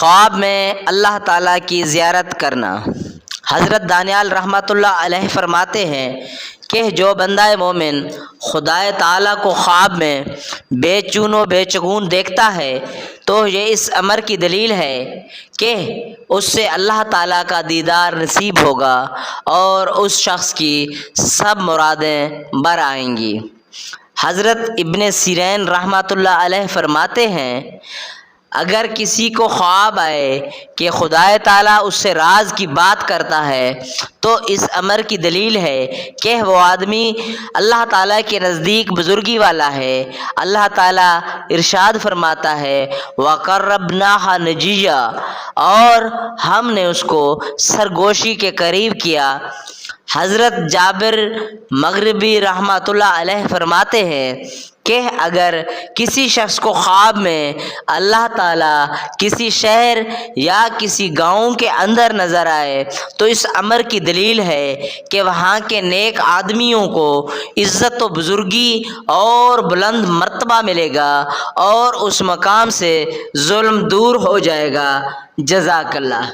خواب میں اللہ تعالیٰ کی زیارت کرنا۔ حضرت دانیال رحمۃ اللہ علیہ فرماتے ہیں کہ جو بندہ مومن خدائے تعالیٰ کو خواب میں بے چون و بے چگون دیکھتا ہے تو یہ اس امر کی دلیل ہے کہ اس سے اللہ تعالیٰ کا دیدار نصیب ہوگا اور اس شخص کی سب مرادیں بر آئیں گی۔ حضرت ابن سیرین رحمۃ اللہ علیہ فرماتے ہیں اگر کسی کو خواب آئے کہ خدائے تعالیٰ اس سے راز کی بات کرتا ہے تو اس امر کی دلیل ہے کہ وہ آدمی اللہ تعالیٰ کے نزدیک بزرگی والا ہے۔ اللہ تعالیٰ ارشاد فرماتا ہے وَقَرَّبْنَاهَا نَجِيًّا، اور ہم نے اس کو سرگوشی کے قریب کیا۔ حضرت جابر مغربی رحمۃ اللہ علیہ فرماتے ہیں کہ اگر کسی شخص کو خواب میں اللہ تعالیٰ کسی شہر یا کسی گاؤں کے اندر نظر آئے تو اس امر کی دلیل ہے کہ وہاں کے نیک آدمیوں کو عزت و بزرگی اور بلند مرتبہ ملے گا اور اس مقام سے ظلم دور ہو جائے گا۔ جزاک اللہ۔